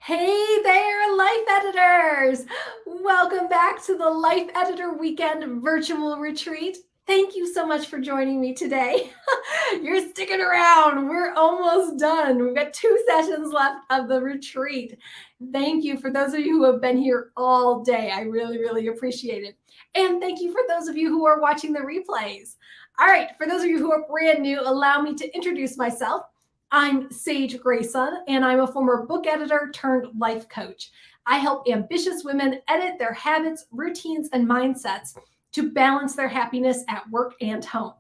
Hey there, Life Editors! Welcome back to the Life Editor Weekend Virtual Retreat. Thank you so much for joining me today. You're sticking around. We're almost done. We've got 2 sessions left of the retreat. Thank you for those of you who have been here all day. I really, really appreciate it. And thank you for those of you who are watching the replays. All right, for those of you who are brand new, allow me to introduce myself. I'm Sage Grayson, and I'm a former book editor turned life coach. I help ambitious women edit their habits, routines, and mindsets to balance their happiness at work and home.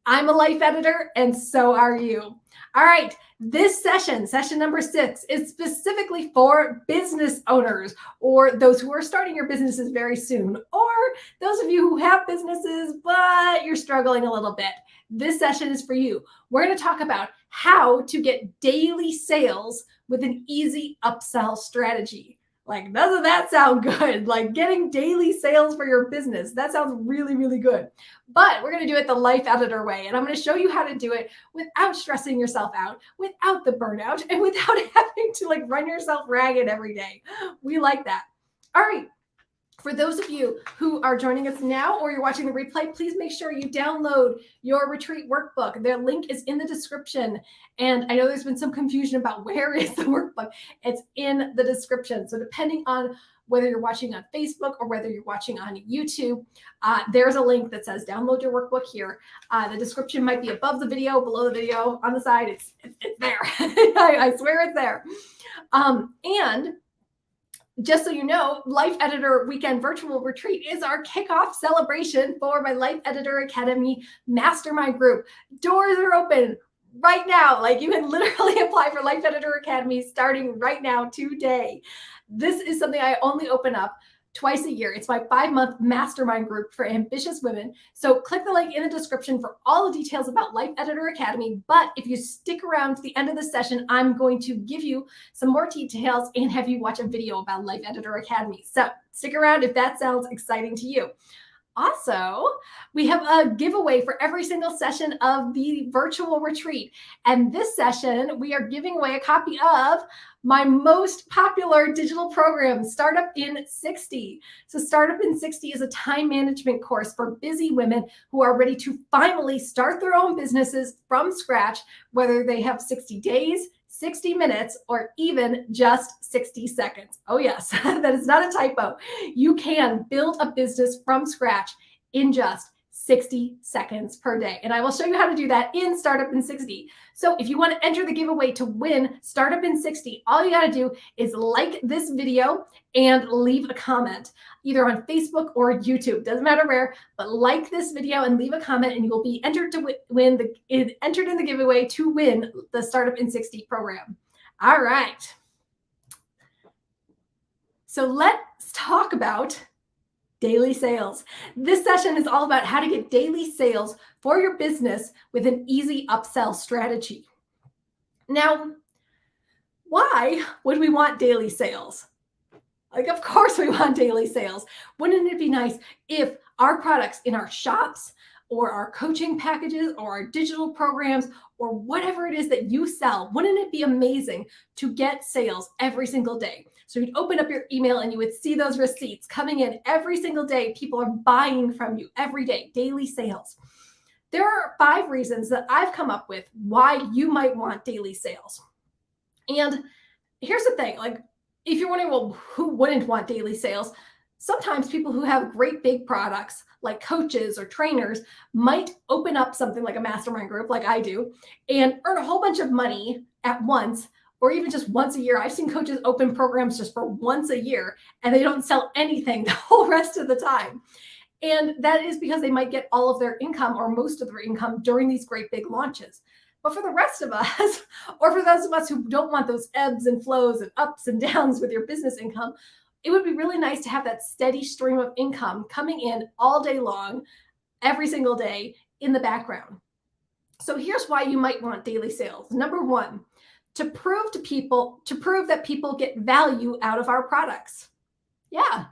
I'm a life editor, and so are you. All right, this session number 6, is specifically for business owners or those who are starting your businesses very soon, or those of you who have businesses, but you're struggling a little bit. This session is for you. We're going to talk about how to get daily sales with an easy upsell strategy. Like, doesn't that sound good? Like getting daily sales for your business. That sounds really, really good. But we're going to do it the Life Editor way. And I'm going to show you how to do it without stressing yourself out, without the burnout, and without having to run yourself ragged every day. We like that. All right. For those of you who are joining us now or you're watching the replay, please make sure you download your retreat workbook. Their link is in the description. And I know there's been some confusion about where is the workbook. It's in the description. So depending on whether you're watching on Facebook or whether you're watching on YouTube, there's a link that says download your workbook here. The description might be above the video, below the video, on the side. It's there. I swear it's there. And just so you know, Life Editor Weekend Virtual Retreat is our kickoff celebration for my Life Editor Academy Mastermind group. Doors are open right now. You can literally apply for Life Editor Academy starting right now today. This is something I only open up twice a year. It's my 5-month mastermind group for ambitious women. So click the link in the description for all the details about Life Editor Academy. But if you stick around to the end of the session, I'm going to give you some more details and have you watch a video about Life Editor Academy. So stick around if that sounds exciting to you. Also, we have a giveaway for every single session of the virtual retreat. And this session, we are giving away a copy of my most popular digital program, Startup in 60. So Startup in 60 is a time management course for busy women who are ready to finally start their own businesses from scratch, whether they have 60 days, 60 minutes, or even just 60 seconds. Oh yes, that is not a typo. You can build a business from scratch in just 60 seconds per day. And I will show you how to do that in Startup in 60. So if you want to enter the giveaway to win Startup in 60, all you got to do is like this video and leave a comment, either on Facebook or YouTube. Doesn't matter where, but like this video and leave a comment and you will be entered to entered in the giveaway to win the Startup in 60 program. All right. So let's talk about daily sales. This session is all about how to get daily sales for your business with an easy upsell strategy. Now, why would we want daily sales? Of course we want daily sales. Wouldn't it be nice if our products in our shops or our coaching packages or our digital programs or whatever it is that you sell, wouldn't it be amazing to get sales every single day? So you'd open up your email and you would see those receipts coming in every single day. People are buying from you every day, daily sales. There are 5 reasons that I've come up with why you might want daily sales. And here's the thing, if you're wondering, well, who wouldn't want daily sales? Sometimes people who have great big products, like coaches or trainers, might open up something like a mastermind group like I do and earn a whole bunch of money at once, or even just once a year. I've seen coaches open programs just for once a year and they don't sell anything the whole rest of the time. And that is because they might get all of their income or most of their income during these great big launches. But for the rest of us, or for those of us who don't want those ebbs and flows and ups and downs with your business income, it would be really nice to have that steady stream of income coming in all day long, every single day in the background. So here's why you might want daily sales. Number 1, to prove that people get value out of our products. Yeah,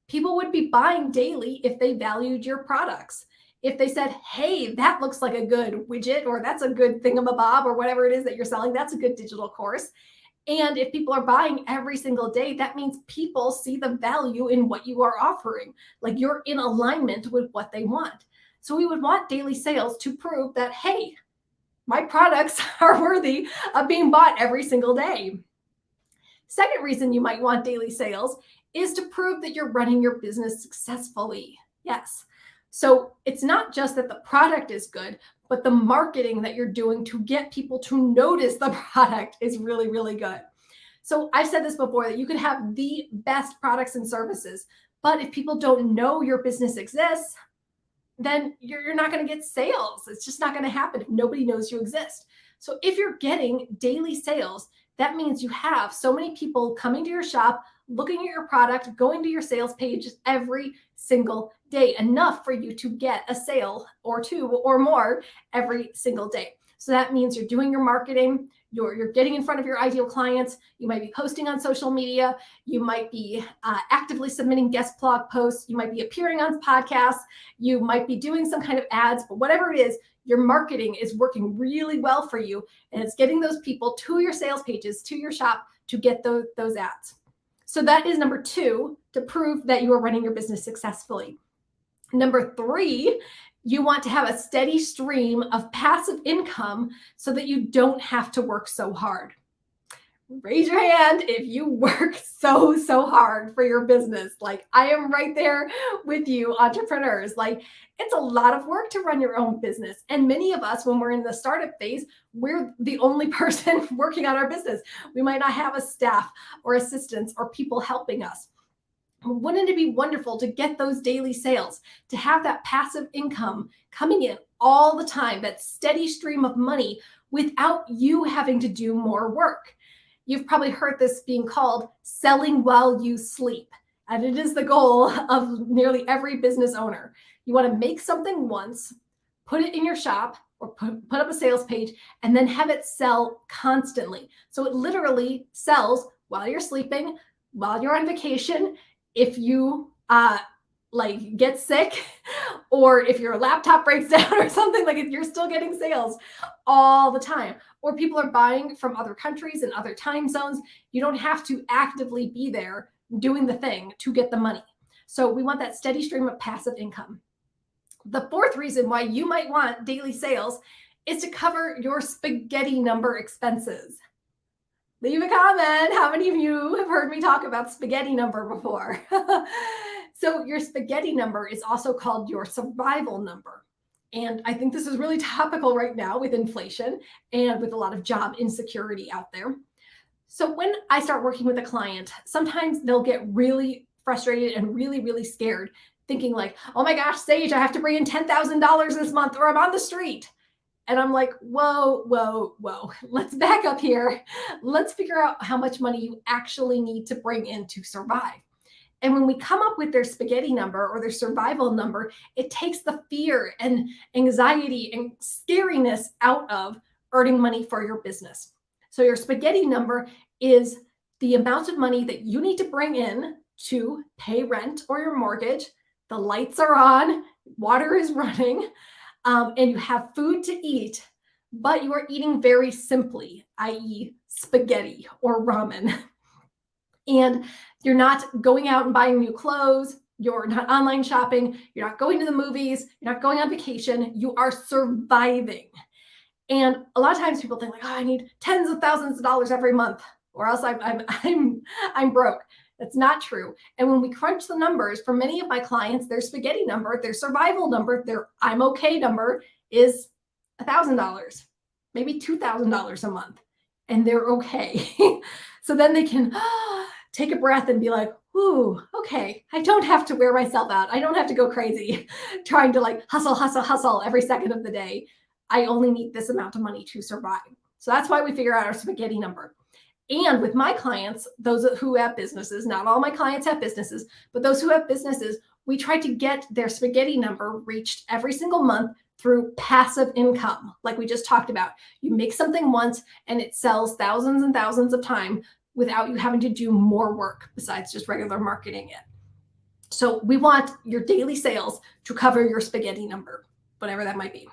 people would be buying daily if they valued your products. If they said, hey, that looks like a good widget, or that's a good thingamabob, or whatever it is that you're selling, that's a good digital course. And if people are buying every single day, that means people see the value in what you are offering. Like you're in alignment with what they want. So we would want daily sales to prove that, hey, my products are worthy of being bought every single day. Second reason you might want daily sales is to prove that you're running your business successfully. Yes. So it's not just that the product is good, but the marketing that you're doing to get people to notice the product is really, really good. So I've said this before that you could have the best products and services, but if people don't know your business exists, then you're not going to get sales. It's just not going to happen if nobody knows you exist. So if you're getting daily sales, that means you have so many people coming to your shop, looking at your product, going to your sales page every single day, enough for you to get a sale or two or more every single day. So that means you're doing your marketing, you're getting in front of your ideal clients, you might be posting on social media, you might be actively submitting guest blog posts, you might be appearing on podcasts, you might be doing some kind of ads, but whatever it is, your marketing is working really well for you, and it's getting those people to your sales pages, to your shop to get those ads. So that is number 2, to prove that you are running your business successfully. Number 3, you want to have a steady stream of passive income so that you don't have to work so hard. Raise your hand if you work so hard for your business. Like, I am right there with you, entrepreneurs. Like, it's a lot of work to run your own business. And many of us, when we're in the startup phase, we're the only person working on our business. We might not have a staff or assistants or people helping us. Wouldn't it be wonderful to get those daily sales, to have that passive income coming in all the time, that steady stream of money without you having to do more work? You've probably heard this being called selling while you sleep. And it is the goal of nearly every business owner. You want to make something once, put it in your shop, or put up a sales page, and then have it sell constantly. So it literally sells while you're sleeping, while you're on vacation, if you get sick, or if your laptop breaks down or something, like you're still getting sales all the time. Or people are buying from other countries and other time zones. You don't have to actively be there doing the thing to get the money. So we want that steady stream of passive income. The fourth reason why you might want daily sales is to cover your spaghetti number expenses. Leave a comment. How many of you have heard me talk about spaghetti number before? So your spaghetti number is also called your survival number. And I think this is really topical right now with inflation and with a lot of job insecurity out there. So when I start working with a client, sometimes they'll get really frustrated and really scared, thinking like, oh my gosh, Sage, I have to bring in $10,000 this month or I'm on the street. And I'm like, whoa, let's back up here. Let's figure out how much money you actually need to bring in to survive. And when we come up with their spaghetti number or their survival number, it takes the fear and anxiety and scariness out of earning money for your business. So your spaghetti number is the amount of money that you need to bring in to pay rent or your mortgage. The lights are on, water is running, and you have food to eat, but you are eating very simply, i.e. spaghetti or ramen. And you're not going out and buying new clothes. You're not online shopping. You're not going to the movies. You're not going on vacation. You are surviving. And a lot of times people think like, oh, I need tens of thousands of dollars every month, or else I'm broke. That's not true. And when we crunch the numbers for many of my clients, their spaghetti number, their survival number, their I'm okay number is $1,000, maybe $2,000 a month, and they're okay. So then they can take a breath and be like, ooh, okay, I don't have to wear myself out. I don't have to go crazy trying to like hustle every second of the day. I only need this amount of money to survive. So that's why we figure out our spaghetti number. And with my clients, those who have businesses, not all my clients have businesses, but those who have businesses, we try to get their spaghetti number reached every single month through passive income, like we just talked about. You make something once and it sells thousands and thousands of times without you having to do more work besides just regular marketing it. So we want your daily sales to cover your spaghetti number, whatever that might be.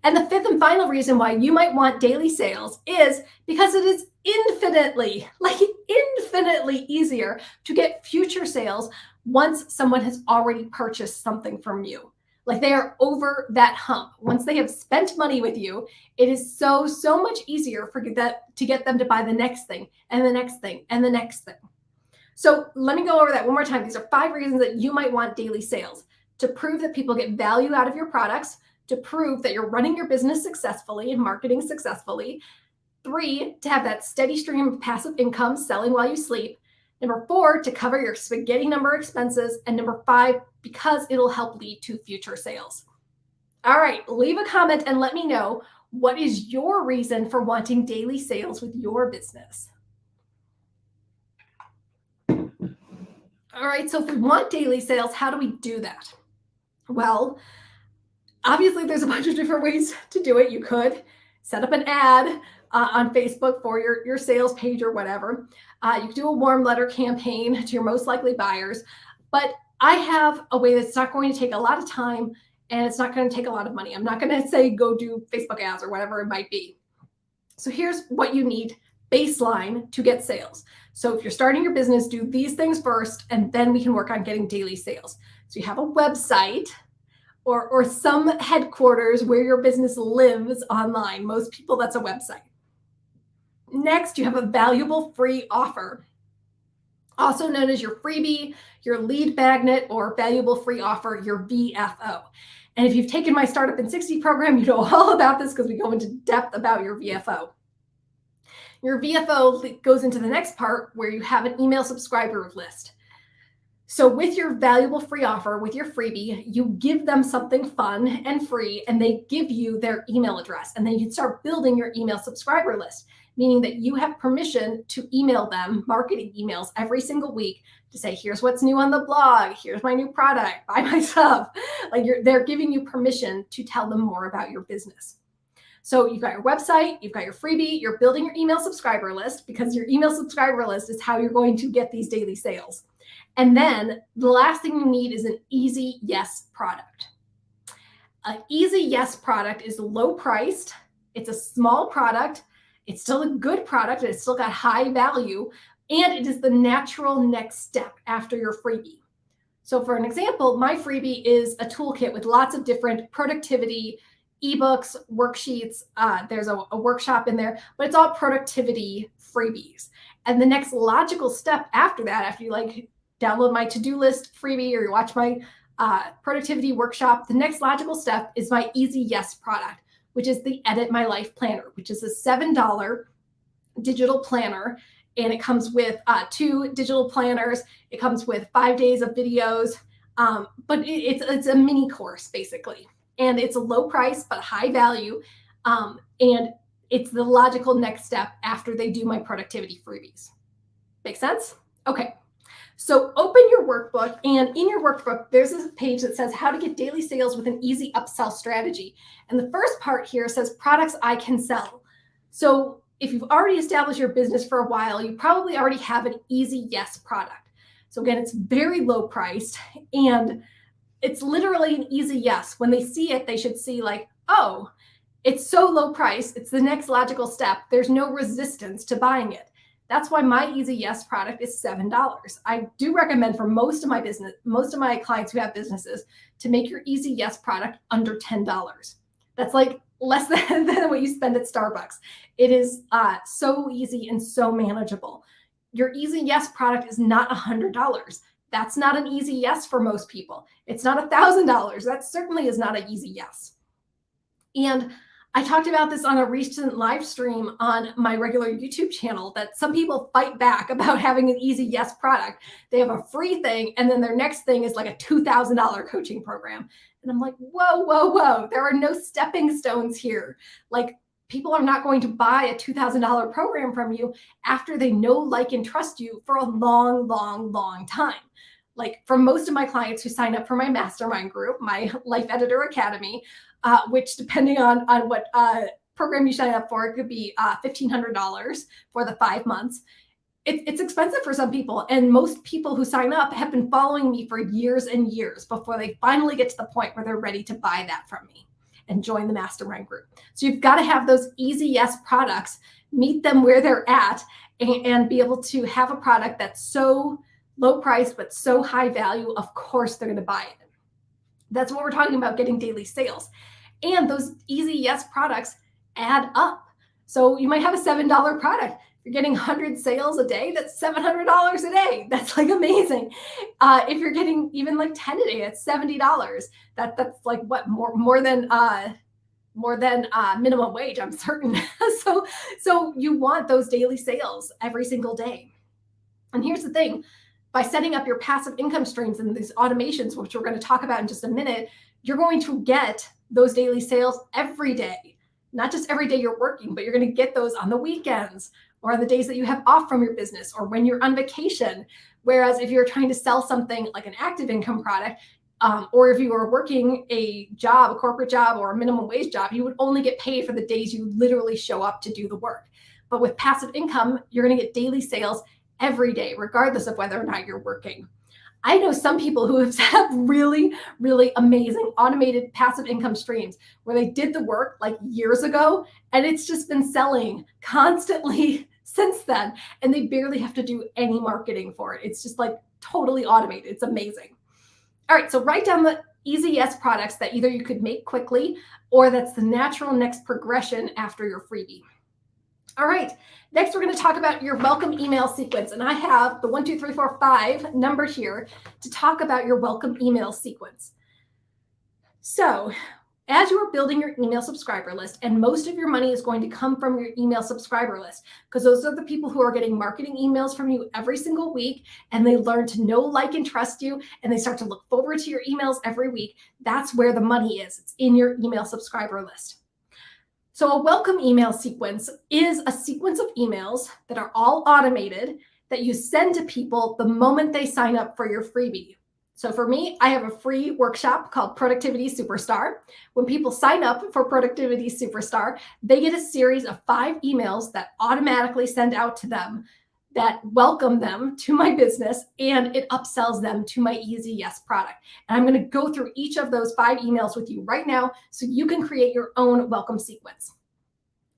And the fifth and final reason why you might want daily sales is because it is infinitely, like infinitely easier to get future sales once someone has already purchased something from you. Like they are over that hump. Once they have spent money with you, it is so much easier for that to get them to buy the next thing and the next thing and the next thing. So let me go over that one more time. These are 5 reasons that you might want daily sales: to prove that people get value out of your products, to prove that you're running your business successfully and marketing successfully. 3, to have that steady stream of passive income selling while you sleep. Number 4, to cover your spaghetti number expenses. And number 5, because it'll help lead to future sales. All right, leave a comment and let me know, what is your reason for wanting daily sales with your business? All right, so if we want daily sales, how do we do that? Well, obviously there's a bunch of different ways to do it. You could set up an ad on Facebook for your sales page or whatever. You could do a warm letter campaign to your most likely buyers. But I have a way that's not going to take a lot of time and it's not going to take a lot of money. I'm not going to say go do Facebook ads or whatever it might be. So here's what you need baseline to get sales. So if you're starting your business, do these things first, and then we can work on getting daily sales. So you have a website or some headquarters where your business lives online. Most people, that's a website. Next, you have a valuable free offer, also known as your freebie, your lead magnet, or valuable free offer, your VFO. And if you've taken my Startup in 60 program, you know all about this because we go into depth about your VFO. Your VFO goes into the next part where you have an email subscriber list. So with your valuable free offer, with your freebie, you give them something fun and free, and they give you their email address. And then you can start building your email subscriber list, meaning that you have permission to email them marketing emails every single week to say, here's what's new on the blog, here's my new product, buy my stuff. Like they're giving you permission to tell them more about your business. So you've got your website, you've got your freebie, you're building your email subscriber list, because your email subscriber list is how you're going to get these daily sales. And then the last thing you need is an easy yes product. An easy yes product is low priced. It's a small product. It's still a good product. It's still got high value. And it is the natural next step after your freebie. So for an example, my freebie is a toolkit with lots of different productivity ebooks, worksheets. There's a workshop in there, but it's all productivity freebies. And the next logical step after that, after you like download my to-do list freebie or you watch my productivity workshop, the next logical step is my Easy Yes product, which is the Edit My Life Planner, which is a $7 digital planner. And it comes with 2 digital planners. It comes with 5 days of videos, but it's a mini course basically. And it's a low price, but high value. And it's the logical next step after they do my productivity freebies. Make sense? Okay. So open your workbook, and in your workbook, there's this page that says how to get daily sales with an easy upsell strategy. And the first part here says products I can sell. So if you've already established your business for a while, you probably already have an Easy Yes product. So again, it's very low priced, and it's literally an easy yes. When they see it, they should see like, oh, it's so low price. It's the next logical step. There's no resistance to buying it. That's why my Easy Yes product is $7. I do recommend for most of my clients who have businesses to make your Easy Yes product under $10. That's like less than what you spend at Starbucks. It is so easy and so manageable. Your Easy Yes product is not $100. That's not an easy yes for most people. It's not $1,000. That certainly is not an easy yes. And I talked about this on a recent live stream on my regular YouTube channel, that some people fight back about having an Easy Yes product. They have a free thing, and then their next thing is like a $2,000 coaching program. And I'm like, whoa, whoa, whoa. There are no stepping stones here. Like, people are not going to buy a $2,000 program from you after they know, like, and trust you for a long, long, long time. Like for most of my clients who sign up for my mastermind group, my Life Editor Academy, which depending on what program you sign up for, it could be $1,500 for the 5 months. It's expensive for some people. And most people who sign up have been following me for years and years before they finally get to the point where they're ready to buy that from me. and join the mastermind group. So you've got to have those easy yes products, meet them where they're at, and be able to have a product that's so low price but so high value. Of course, they're going to buy it. That's what we're talking about, getting daily sales. And those easy yes products add up. So you might have a $7 product. You're getting 100 sales a day, that's $700 a day. That's like amazing. If you're getting even like 10 a day, that's $70. That's like what, more than minimum wage, I'm certain. So you want those daily sales every single day. And here's the thing, by setting up your passive income streams and these automations, which we're going to talk about in just a minute, you're going to get those daily sales every day. Not just every day you're working, but you're going to get those on the weekends or on the days that you have off from your business or when you're on vacation. Whereas if you're trying to sell something like an active income product, or if you were working a job, a corporate job or a minimum wage job, you would only get paid for the days you literally show up to do the work. But with passive income, you're going to get daily sales every day, regardless of whether or not you're working. I know some people who have set up really, really amazing automated passive income streams where they did the work like years ago, and it's just been selling constantly since then. And they barely have to do any marketing for it. It's just like totally automated. It's amazing. All right, so write down the easy yes products that either you could make quickly or that's the natural next progression after your freebie. All right, next we're going to talk about your welcome email sequence. And I have the 1, 2, 3, 4, 5 number here to talk about your welcome email sequence. So as you are building your email subscriber list, and most of your money is going to come from your email subscriber list, because those are the people who are getting marketing emails from you every single week, and they learn to know, like, and trust you, and they start to look forward to your emails every week. That's where the money is. It's in your email subscriber list. So a welcome email sequence is a sequence of emails that are all automated that you send to people the moment they sign up for your freebie. So for me, I have a free workshop called Productivity Superstar. When people sign up for Productivity Superstar, they get a series of 5 emails that automatically send out to them that welcome them to my business, and it upsells them to my Easy Yes product. And I'm going to go through each of those 5 emails with you right now so you can create your own welcome sequence.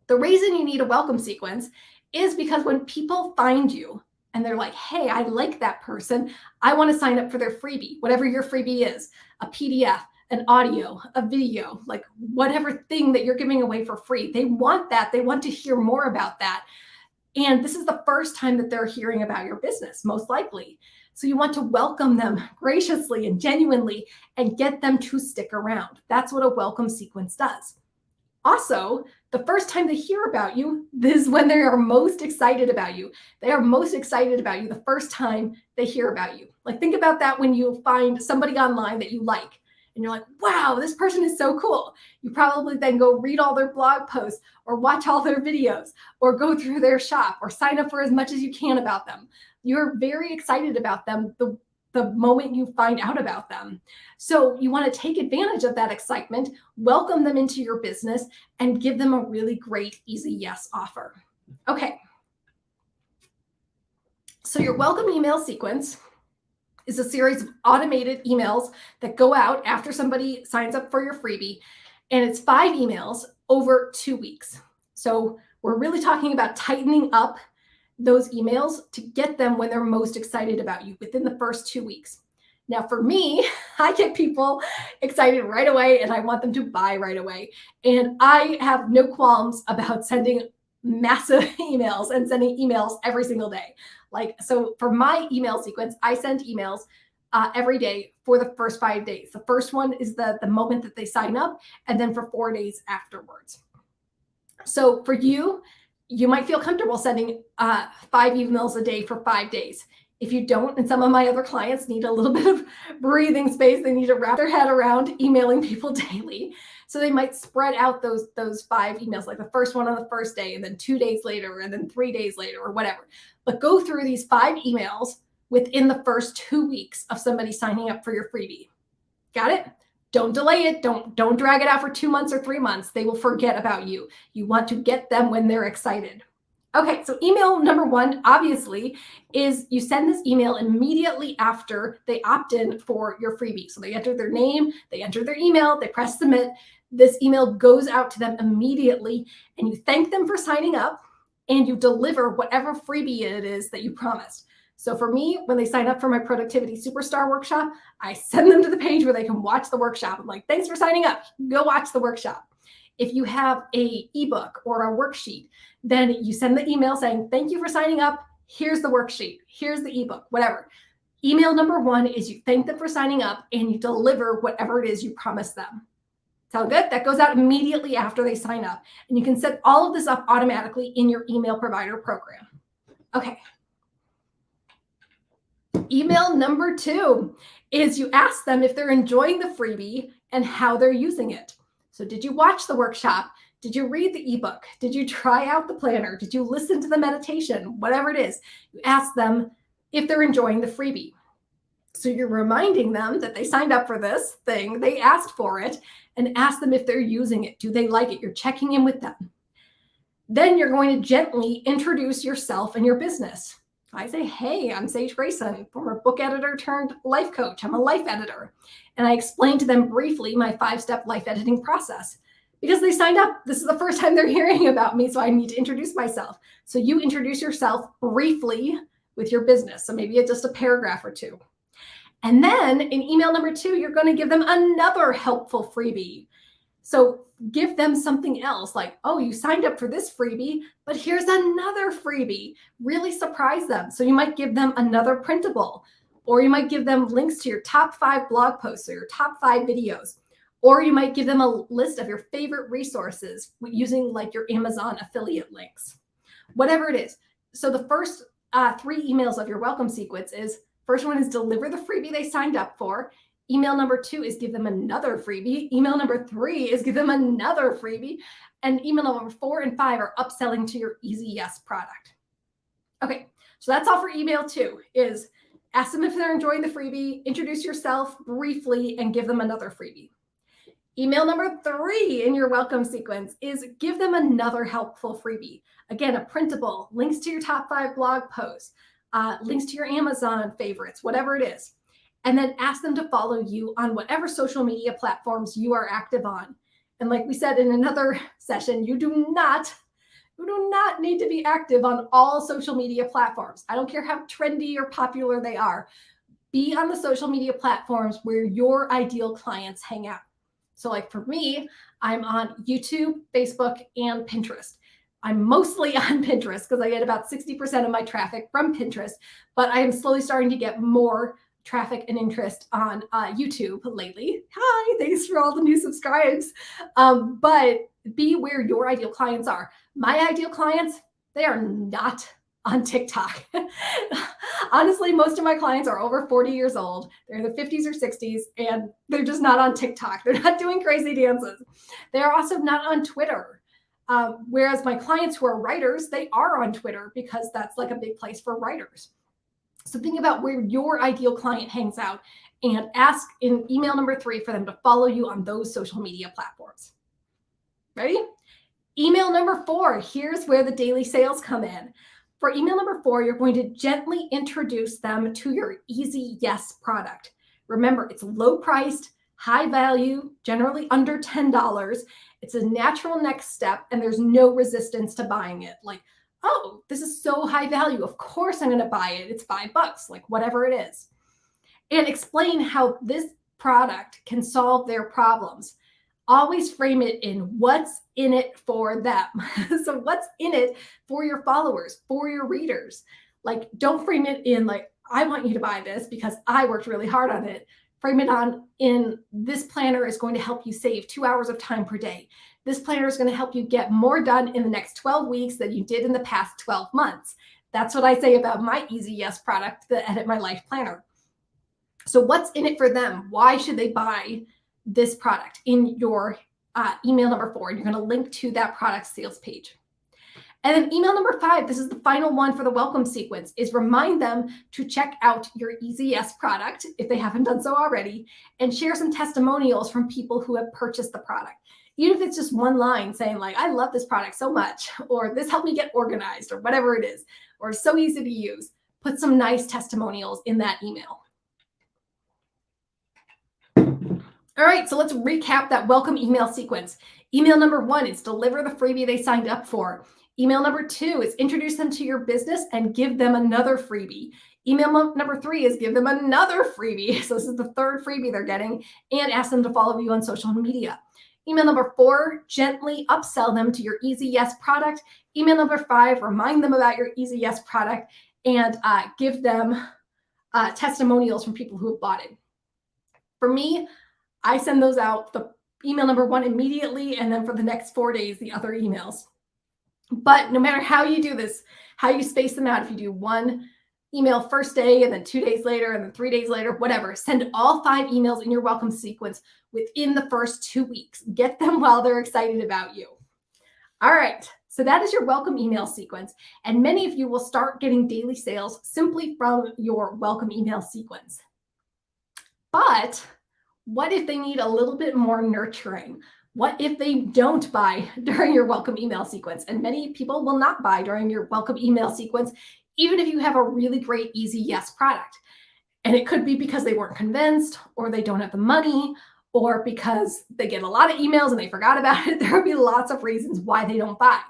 The reason you need a welcome sequence is because when people find you and they're like, hey, I like that person, I want to sign up for their freebie, whatever your freebie is, a PDF, an audio, a video, like whatever thing that you're giving away for free. They want that. They want to hear more about that. And this is the first time that they're hearing about your business, most likely. So you want to welcome them graciously and genuinely and get them to stick around. That's what a welcome sequence does. Also, the first time they hear about you, this is when they are most excited about you. They are most excited about you the first time they hear about you. Like, think about that when you find somebody online that you like. And you're like, wow, this person is so cool. You probably then go read all their blog posts or watch all their videos or go through their shop or sign up for as much as you can about them. You're very excited about them the moment you find out about them. So you want to take advantage of that excitement, welcome them into your business, and give them a really great Easy Yes offer. Okay. So your welcome email sequence is a series of automated emails that go out after somebody signs up for your freebie. And it's 5 emails over 2 weeks. So we're really talking about tightening up those emails to get them when they're most excited about you within the first 2 weeks. Now, for me, I get people excited right away and I want them to buy right away. And I have no qualms about sending massive emails and sending emails every single day. So for my email sequence, I send emails every day for the first 5 days. The first one is the moment that they sign up, and then for 4 days afterwards. So for you, you might feel comfortable sending 5 emails a day for 5 days. If you don't, and some of my other clients need a little bit of breathing space, they need to wrap their head around emailing people daily. So they might spread out those 5 emails, like the first one on the first day, and then 2 days later, and then 3 days later, or whatever. But go through these 5 emails within the first 2 weeks of somebody signing up for your freebie. Got it? Don't delay it. Don't drag it out for 2 months or 3 months. They will forget about you. You want to get them when they're excited. Okay, so email number 1, obviously, is you send this email immediately after they opt in for your freebie. So they enter their name, they enter their email, they press submit. This email goes out to them immediately, and you thank them for signing up, and you deliver whatever freebie it is that you promised. So for me, when they sign up for my Productivity Superstar workshop, I send them to the page where they can watch the workshop. I'm like, thanks for signing up. Go watch the workshop. If you have a ebook or a worksheet, then you send the email saying, thank you for signing up. Here's the worksheet. Here's the ebook, whatever. Email number 1 is you thank them for signing up and you deliver whatever it is you promised them. Sound good? That goes out immediately after they sign up. And you can set all of this up automatically in your email provider program. Okay. Email number 2 is you ask them if they're enjoying the freebie and how they're using it. So did you watch the workshop? Did you read the ebook? Did you try out the planner? Did you listen to the meditation? Whatever it is, you ask them if they're enjoying the freebie. So you're reminding them that they signed up for this thing, they asked for it, and ask them if they're using it. Do they like it? You're checking in with them. Then you're going to gently introduce yourself and your business. I say, hey, I'm Sage Grayson, former book editor turned life coach. I'm a life editor. And I explain to them briefly my 5-step life editing process. Because they signed up, this is the first time they're hearing about me, so I need to introduce myself. So you introduce yourself briefly with your business. So maybe it's just a paragraph or 2. And then in email number 2, you're going to give them another helpful freebie. So give them something else like, oh, you signed up for this freebie, but here's another freebie. Really surprise them. So you might give them another printable, or you might give them links to your top 5 blog posts or your top 5 videos, or you might give them a list of your favorite resources using like your Amazon affiliate links, whatever it is. So the first 3 emails of your welcome sequence is, first one is deliver the freebie they signed up for. Email number 2 is give them another freebie. Email number 3 is give them another freebie. And email number 4 and 5 are upselling to your Easy Yes product. Okay, so that's all for email 2 is ask them if they're enjoying the freebie, introduce yourself briefly, and give them another freebie. Email number 3 in your welcome sequence is give them another helpful freebie. Again, a printable, links to your top 5 blog posts, links to your Amazon favorites, whatever it is. And then ask them to follow you on whatever social media platforms you are active on. And like we said in another session, you do not need to be active on all social media platforms. I don't care how trendy or popular they are. Be on the social media platforms where your ideal clients hang out. So like for me, I'm on YouTube, Facebook, and Pinterest. I'm mostly on Pinterest because I get about 60% of my traffic from Pinterest, but I am slowly starting to get more traffic and interest on YouTube lately. Hi, thanks for all the new subscribes. But be where your ideal clients are. My ideal clients, they are not on TikTok. Honestly, most of my clients are over 40 years old. They're in the 50s or 60s, and they're just not on TikTok. They're not doing crazy dances. They are also not on Twitter. Whereas my clients who are writers, they are on Twitter because that's like a big place for writers. So think about where your ideal client hangs out and ask in email number 3 for them to follow you on those social media platforms. Ready? Email number 4, here's where the daily sales come in. For email number 4, you're going to gently introduce them to your Easy Yes product. Remember, it's low priced, high value, generally under $10. It's a natural next step, and there's no resistance to buying it. Like, oh, this is so high value. Of course I'm going to buy it. It's $5, like whatever it is. And explain how this product can solve their problems. Always frame it in what's in it for them. So what's in it for your followers, for your readers? Like, don't frame it in like, I want you to buy this because I worked really hard on it. Frame it on in this planner is going to help you save 2 hours of time per day. This planner is going to help you get more done in the next 12 weeks than you did in the past 12 months. That's what I say about my Easy Yes product, the Edit My Life Planner. So what's in it for them? Why should they buy this product in your email number 4? And you're going to link to that product sales page. And then email number 5, this is the final one for the welcome sequence, is remind them to check out your Easy Yes product if they haven't done so already, and share some testimonials from people who have purchased the product. Even if it's just one line saying like, I love this product so much, or this helped me get organized, or whatever it is, or so easy to use, put some nice testimonials in that email. All right, so let's recap that welcome email sequence. Email number 1 is deliver the freebie they signed up for. Email number 2 is introduce them to your business and give them another freebie. Email number 3 is give them another freebie. So this is the third freebie they're getting, and ask them to follow you on social media. Email number 4, gently upsell them to your Easy Yes product. Email number 5, remind them about your Easy Yes product and give them testimonials from people who have bought it. For me, I send those out, the email number 1 immediately, and then for the next 4 days, the other emails. But no matter how you do this, how you space them out, if you do one email first day and then 2 days later and then 3 days later, whatever, send all 5 emails in your welcome sequence within the first 2 weeks. Get them while they're excited about you. All right, so that is your welcome email sequence. And many of you will start getting daily sales simply from your welcome email sequence. But what if they need a little bit more nurturing? What if they don't buy during your welcome email sequence? And many people will not buy during your welcome email sequence, even if you have a really great Easy Yes product. And it could be because they weren't convinced, or they don't have the money, or because they get a lot of emails and they forgot about it. There will be lots of reasons why they don't buy.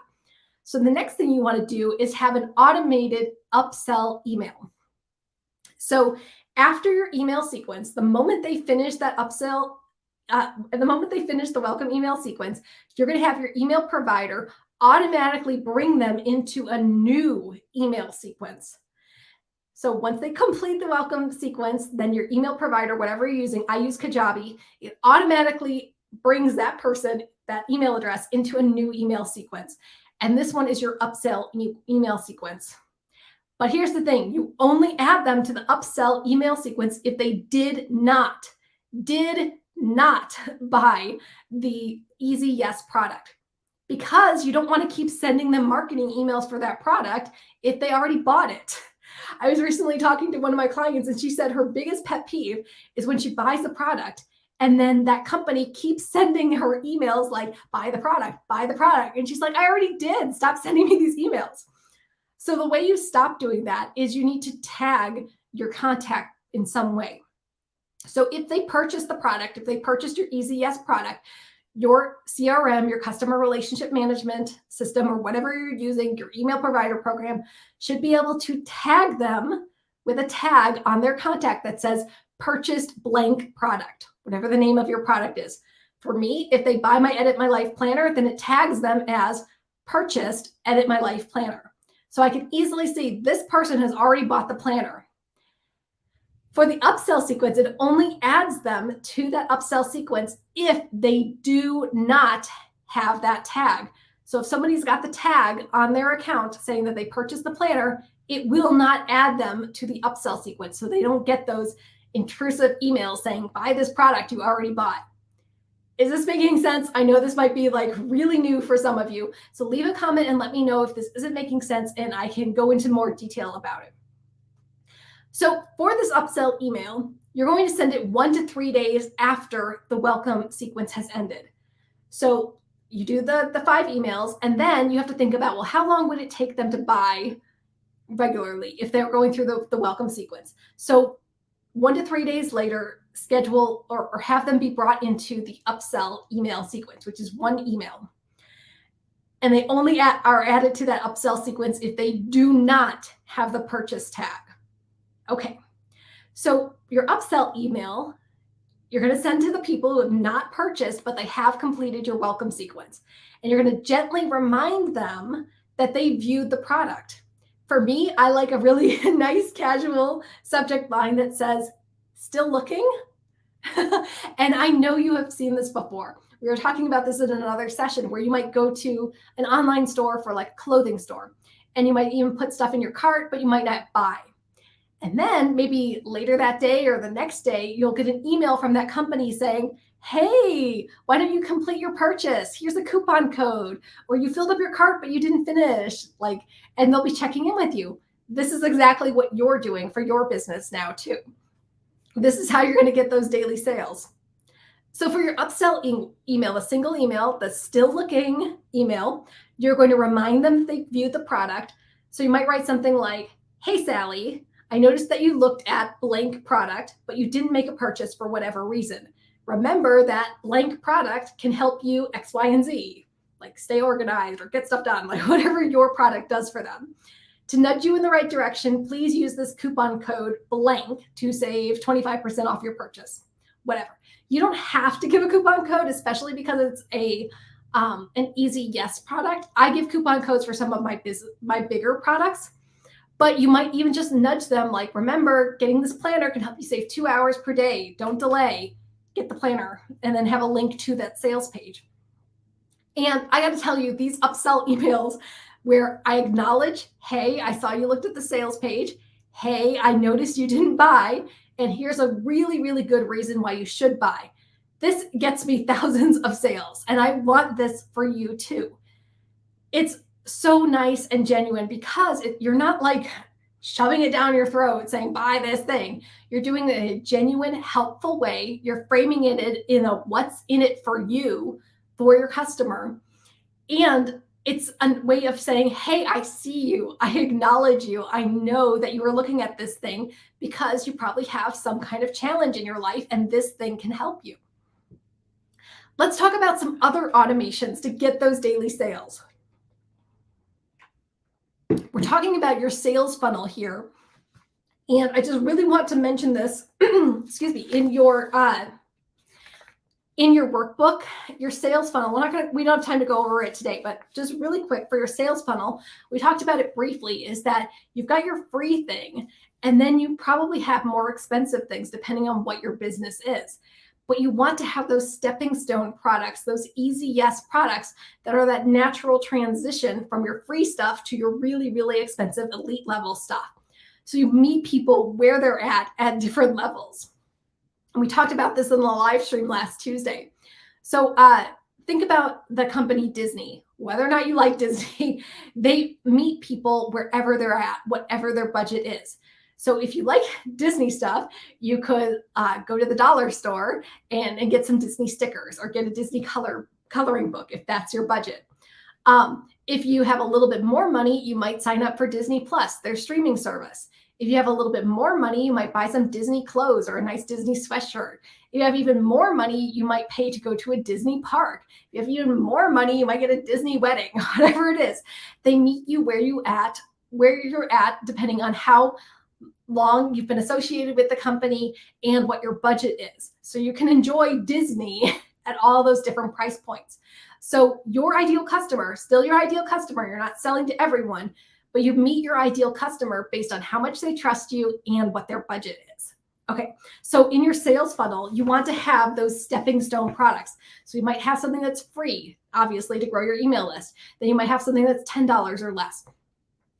So the next thing you want to do is have an automated upsell email. So after your email sequence, the moment they finish that upsell, the moment they finish the welcome email sequence, you're going to have your email provider automatically bring them into a new email sequence. So once they complete the welcome sequence, then your email provider, whatever you're using, I use Kajabi, it automatically brings that person, that email address, into a new email sequence. And this one is your upsell email sequence. But here's the thing, you only add them to the upsell email sequence if they did not buy the Easy Yes product, because you don't want to keep sending them marketing emails for that product if they already bought it. I was recently talking to one of my clients, and she said her biggest pet peeve is when she buys the product and then that company keeps sending her emails like, buy the product, buy the product. And she's like, I already did. Stop sending me these emails. So the way you stop doing that is you need to tag your contact in some way. So if they purchase the product, if they purchased your Easy Yes product, your CRM, your customer relationship management system, or whatever you're using, your email provider program, should be able to tag them with a tag on their contact that says purchased blank product, whatever the name of your product is. For me, if they buy my Edit My Life Planner, then it tags them as purchased Edit My Life Planner. So I can easily see this person has already bought the planner. For the upsell sequence, it only adds them to that upsell sequence if they do not have that tag. So if somebody's got the tag on their account saying that they purchased the planner, it will not add them to the upsell sequence. So they don't get those intrusive emails saying, buy this product you already bought. Is this making sense? I know this might be like really new for some of you. So leave a comment and let me know if this isn't making sense, and I can go into more detail about it. So for this upsell email, you're going to send it 1 to 3 days after the welcome sequence has ended. So you do the 5 emails, and then you have to think about, well, how long would it take them to buy regularly if they're going through the welcome sequence? So 1 to 3 days later, schedule or have them be brought into the upsell email sequence, which is 1 email. And they only are added to that upsell sequence if they do not have the purchase tag. Okay, so your upsell email, you're going to send to the people who have not purchased, but they have completed your welcome sequence. And you're going to gently remind them that they viewed the product. For me, I like a really nice casual subject line that says, still looking? And I know you have seen this before. We were talking about this in another session where you might go to an online store for like a clothing store, and you might even put stuff in your cart, but you might not buy. And then maybe later that day or the next day, you'll get an email from that company saying, hey, why don't you complete your purchase? Here's a coupon code. Or you filled up your cart, but you didn't finish. And they'll be checking in with you. This is exactly what you're doing for your business now too. This is how you're going to get those daily sales. So for your upsell email, a single email, the still looking email, you're going to remind them that they viewed the product. So you might write something like, hey, Sally, I noticed that you looked at blank product, but you didn't make a purchase for whatever reason. remember that blank product can help you X, Y, and Z, like stay organized or get stuff done, like whatever your product does for them. To nudge you in the right direction, please use this coupon code blank to save 25% off your purchase, whatever. You don't have to give a coupon code, especially because it's an easy yes product. I give coupon codes for some of my bigger products, but you might even just nudge them like, remember, getting this planner can help you save 2 hours per day. Don't delay, get the planner, and then have a link to that sales page. And I got to tell you, these upsell emails where I acknowledge, hey, I saw you looked at the sales page. Hey, I noticed you didn't buy. And here's a really, really good reason why you should buy. This gets me thousands of sales. And I want this for you too. It's so nice and genuine because you're not like shoving it down your throat saying, buy this thing. You're doing it in a genuine, helpful way. You're framing it in a what's in it for you, for your customer. And it's a way of saying, hey, I see you. I acknowledge you. I know that you were looking at this thing because you probably have some kind of challenge in your life and this thing can help you. Let's talk about some other automations to get those daily sales. We're talking about your sales funnel here. And I just really want to mention this, excuse me, in your workbook, your sales funnel. We don't have time to go over it today, but just really quick for your sales funnel, we talked about it briefly, is that you've got your free thing, and then you probably have more expensive things depending on what your business is. But you want to have those stepping stone products, those easy yes products that are that natural transition from your free stuff to your really, really expensive elite level stuff. So you meet people where they're at different levels. And we talked about this in the live stream last Tuesday. So think about the company Disney. Whether or not you like Disney, they meet people wherever they're at, whatever their budget is. So if you like Disney stuff, you could go to the dollar store and get some Disney stickers or get a Disney coloring book if that's your budget. If you have a little bit more money, you might sign up for Disney Plus, their streaming service. If you have a little bit more money, you might buy some Disney clothes or a nice Disney sweatshirt. If you have even more money, you might pay to go to a Disney park. If you have even more money, you might get a Disney wedding, whatever it is. They meet you where you're at, depending on how long you've been associated with the company and what your budget is. So you can enjoy Disney at all those different price points. So your ideal customer, still your ideal customer, you're not selling to everyone, but you meet your ideal customer based on how much they trust you and what their budget is. Okay, so in your sales funnel, you want to have those stepping stone products. So you might have something that's free, obviously, to grow your email list. Then you might have something that's $10 or less.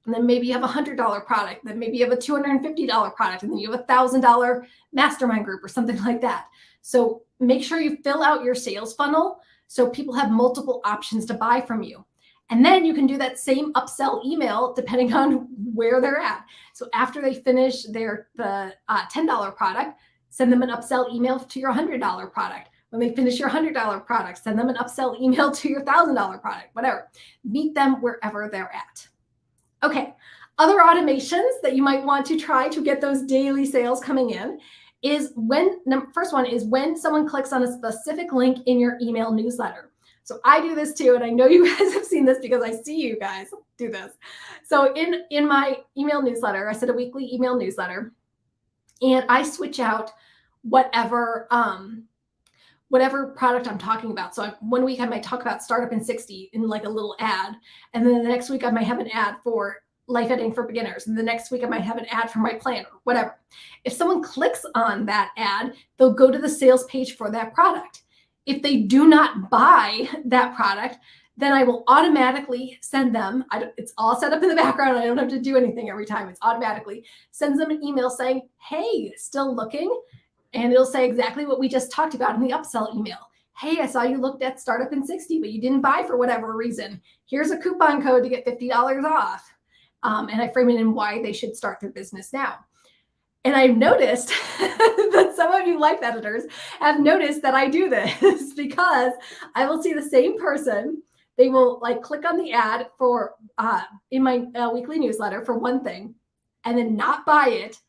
And then maybe you have a $100 product. Then maybe you have a $250 product. And then you have a $1,000 mastermind group or something like that. So make sure you fill out your sales funnel so people have multiple options to buy from you. And then you can do that same upsell email depending on where they're at. So after they finish the $10 product, send them an upsell email to your $100 product. When they finish your $100 product, send them an upsell email to your $1,000 product, whatever. Meet them wherever they're at. Okay, other automations that you might want to try to get those daily sales coming in is first one is when someone clicks on a specific link in your email newsletter. So I do this too, and I know you guys have seen this because I see you guys do this. So in my email newsletter, I send a weekly email newsletter, and I switch out whatever product I'm talking about. So one week I might talk about Startup in 60 in like a little ad. And then the next week I might have an ad for life editing for beginners. And the next week I might have an ad for my planner, whatever. If someone clicks on that ad, they'll go to the sales page for that product. If they do not buy that product, then I will automatically send them, it's all set up in the background. I don't have to do anything every time. It's automatically sends them an email saying, hey, still looking? And it'll say exactly what we just talked about in the upsell email. Hey, I saw you looked at Startup in 60, but you didn't buy for whatever reason. Here's a coupon code to get $50 off. And I frame it in why they should start their business now. And I've noticed that some of you life editors have noticed that I do this because I will see the same person. They will like click on the ad for in my weekly newsletter for one thing and then not buy it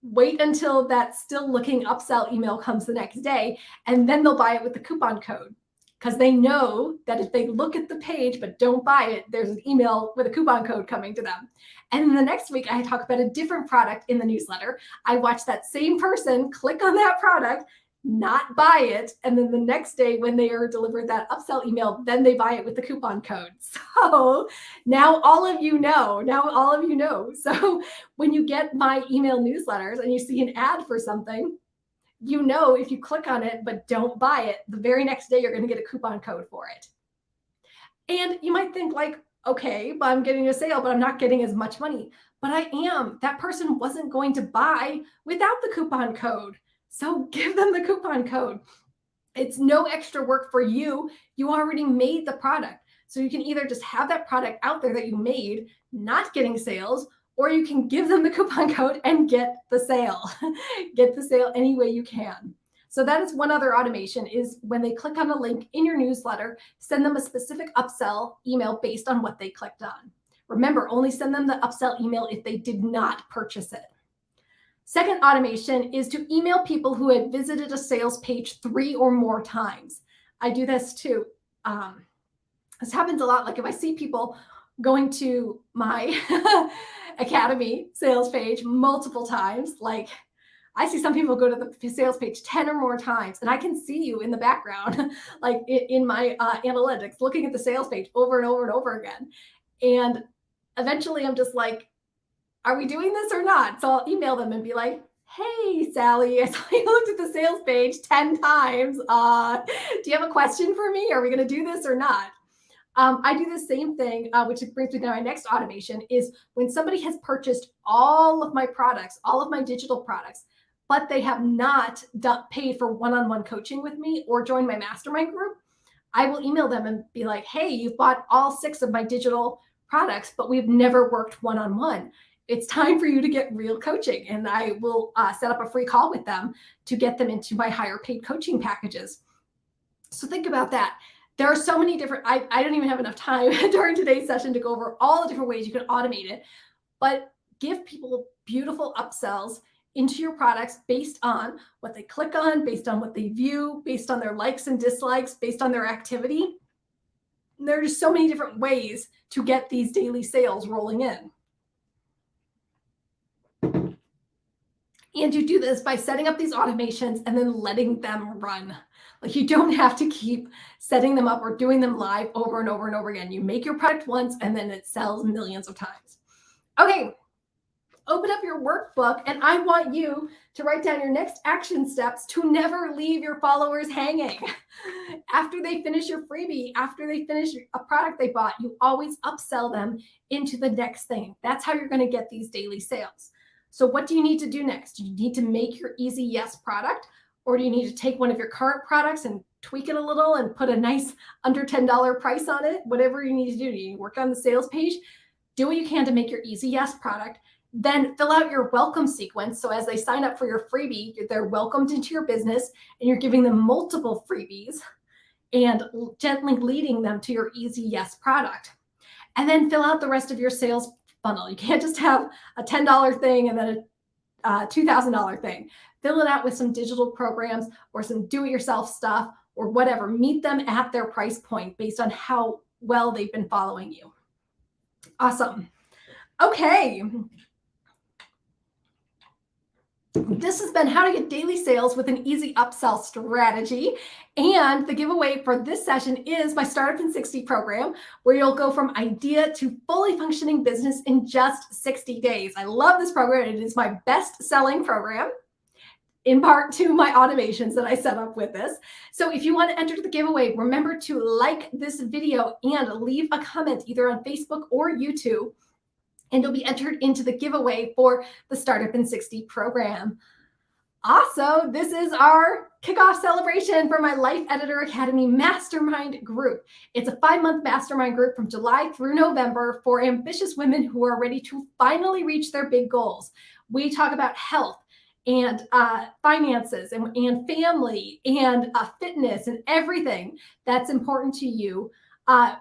Wait until that still looking upsell email comes the next day, and then they'll buy it with the coupon code, because they know that if they look at the page but don't buy it, there's an email with a coupon code coming to them. And then the next week, I talk about a different product in the newsletter. I watch that same person click on that product, not buy it, and then the next day when they are delivered that upsell email, then they buy it with the coupon code. So now all of you know. So when you get my email newsletters and you see an ad for something, you know, if you click on it but don't buy it, the very next day you're going to get a coupon code for it. And you might think like, okay, but I'm getting a sale, but I'm not getting as much money. But I am. That person wasn't going to buy without the coupon code. So give them the coupon code. It's no extra work for you. You already made the product. So you can either just have that product out there that you made, not getting sales, or you can give them the coupon code and get the sale. Get the sale any way you can. So that is one other automation, is when they click on a link in your newsletter, send them a specific upsell email based on what they clicked on. Remember, only send them the upsell email if they did not purchase it. Second automation is to email people who had visited a sales page 3 or more times. I do this too. This happens a lot. Like if I see people going to my Academy sales page multiple times, like I see some people go to the sales page 10 or more times, and I can see you in the background, like in my analytics, looking at the sales page over and over and over again. And eventually I'm just like, are we doing this or not? So I'll email them and be like, hey, Sally, I saw you looked at the sales page 10 times. Do you have a question for me? Are we going to do this or not? I do the same thing, which brings me to my next automation, is when somebody has purchased all of my products, all of my digital products, but they have not paid for one-on-one coaching with me or joined my mastermind group, I will email them and be like, hey, you've bought all 6 of my digital products, but we've never worked one-on-one. It's time for you to get real coaching. And I will set up a free call with them to get them into my higher paid coaching packages. So think about that. There are so many different, I don't even have enough time during today's session to go over all the different ways you can automate it, but give people beautiful upsells into your products based on what they click on, based on what they view, based on their likes and dislikes, based on their activity. There are just so many different ways to get these daily sales rolling in. And you do this by setting up these automations and then letting them run. Like you don't have to keep setting them up or doing them live over and over and over again. You make your product once and then it sells millions of times. Okay, open up your workbook and I want you to write down your next action steps to never leave your followers hanging. After they finish your freebie, after they finish a product they bought, you always upsell them into the next thing. That's how you're going to get these daily sales. So what do you need to do next? Do you need to make your easy yes product, or do you need to take one of your current products and tweak it a little and put a nice under $10 price on it? Whatever you need to do. You work on the sales page, do what you can to make your easy yes product, then fill out your welcome sequence. So as they sign up for your freebie, they're welcomed into your business and you're giving them multiple freebies and gently leading them to your easy yes product. And then fill out the rest of your sales funnel. You can't just have a $10 thing and then a $2,000 thing. Fill it out with some digital programs or some do-it-yourself stuff or whatever. Meet them at their price point based on how well they've been following you. Awesome. Okay. This has been how to get daily sales with an easy upsell strategy. And the giveaway for this session is my Startup in 60 program, where you'll go from idea to fully functioning business in just 60 days. I love this program. It is my best selling program, in part to my automations that I set up with this. So if you want to enter the giveaway, remember to like this video and leave a comment either on Facebook or YouTube, and you'll be entered into the giveaway for the Startup in 60 program. Also, this is our kickoff celebration for my Life Editor Academy Mastermind group. It's a 5-month mastermind group from July through November for ambitious women who are ready to finally reach their big goals. We talk about health and finances and family and fitness and everything that's important to you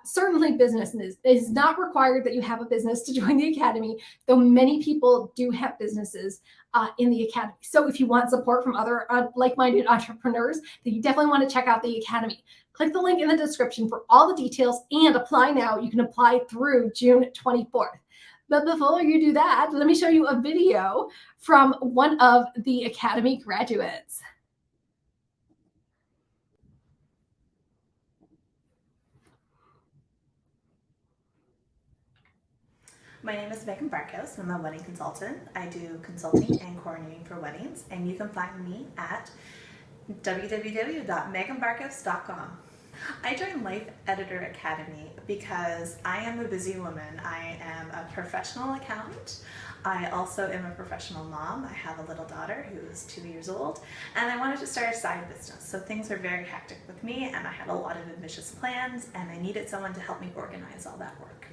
Certainly business is not required that you have a business to join the academy, though many people do have businesses in the academy. So if you want support from other like-minded entrepreneurs, then you definitely want to check out the academy. Click the link in the description for all the details and apply now. You can apply through June 24th. But before you do that, let me show you a video from one of the academy graduates. My name is Megan Barkhouse. I'm a wedding consultant. I do consulting and coordinating for weddings, and you can find me at www.meganbarkhouse.com. I joined Life Editor Academy because I am a busy woman. I am a professional accountant. I also am a professional mom. I have a little daughter who is 2 years old, and I wanted to start a side business. So things were very hectic with me, and I had a lot of ambitious plans, and I needed someone to help me organize all that work.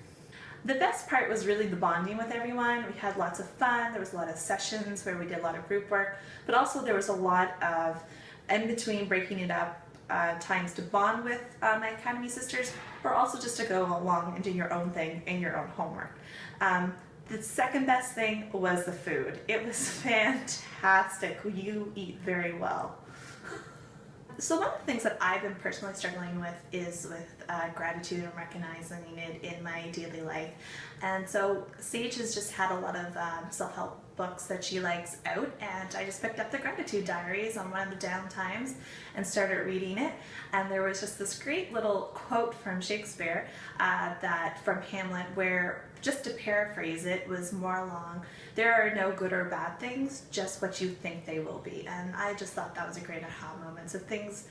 The best part was really the bonding with everyone. We had lots of fun. There was a lot of sessions where we did a lot of group work, but also there was a lot of in between breaking it up times to bond with my Academy sisters, or also just to go along and do your own thing and your own homework. The second best thing was the food. It was fantastic. You eat very well. So one of the things that I've been personally struggling with is with gratitude and recognizing it in my daily life. And so Sage has just had a lot of self-help books that she likes out, and I just picked up the gratitude diaries on one of the down times and started reading it. And there was just this great little quote from Shakespeare that from Hamlet, where, just to paraphrase it, was more along, there are no good or bad things, just what you think they will be. And I just thought that was a great aha moment. So things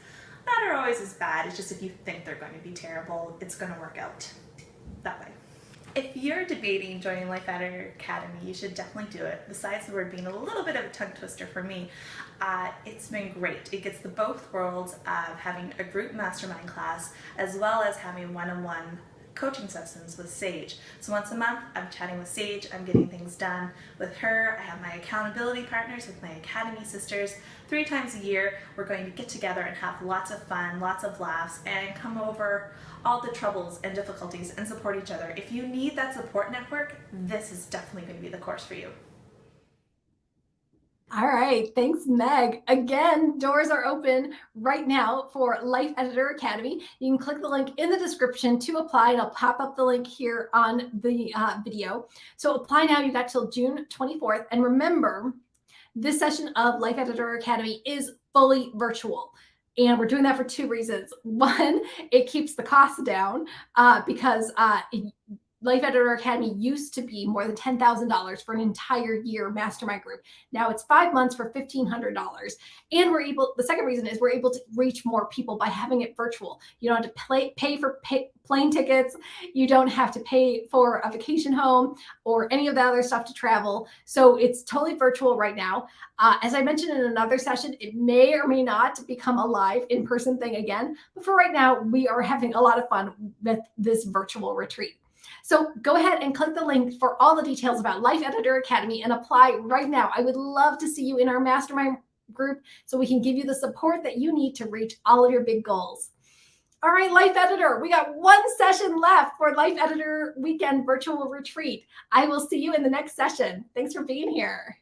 not are always as bad, it's just if you think they're going to be terrible, it's going to work out that way. If you're debating joining Life Editor Academy, you should definitely do it. Besides the word being a little bit of a tongue twister for me, it's been great. It gets the both worlds of having a group mastermind class as well as having one-on-one coaching sessions with Sage. So once a month, I'm chatting with Sage, I'm getting things done with her. I have my accountability partners with my Academy sisters. 3 times a year, we're going to get together and have lots of fun, lots of laughs, and come over all the troubles and difficulties and support each other. If you need that support network, this is definitely going to be the course for you. All right, thanks, Meg. Again, doors are open right now for Life Editor Academy. You can click the link in the description to apply, and I'll pop up the link here on the video. So apply now. You got till June 24th. And remember, this session of Life Editor Academy is fully virtual. And we're doing that for 2 reasons. One, it keeps the costs down because Life Editor Academy used to be more than $10,000 for an entire year mastermind group. Now it's 5 months for $1,500. And the second reason is we're able to reach more people by having it virtual. You don't have to pay for plane tickets. You don't have to pay for a vacation home or any of the other stuff to travel. So it's totally virtual right now. As I mentioned in another session, it may or may not become a live in-person thing again. But for right now, we are having a lot of fun with this virtual retreat. So go ahead and click the link for all the details about Life Editor Academy and apply right now. I would love to see you in our mastermind group so we can give you the support that you need to reach all of your big goals. All right, Life Editor, we got 1 session left for Life Editor Weekend Virtual Retreat. I will see you in the next session. Thanks for being here.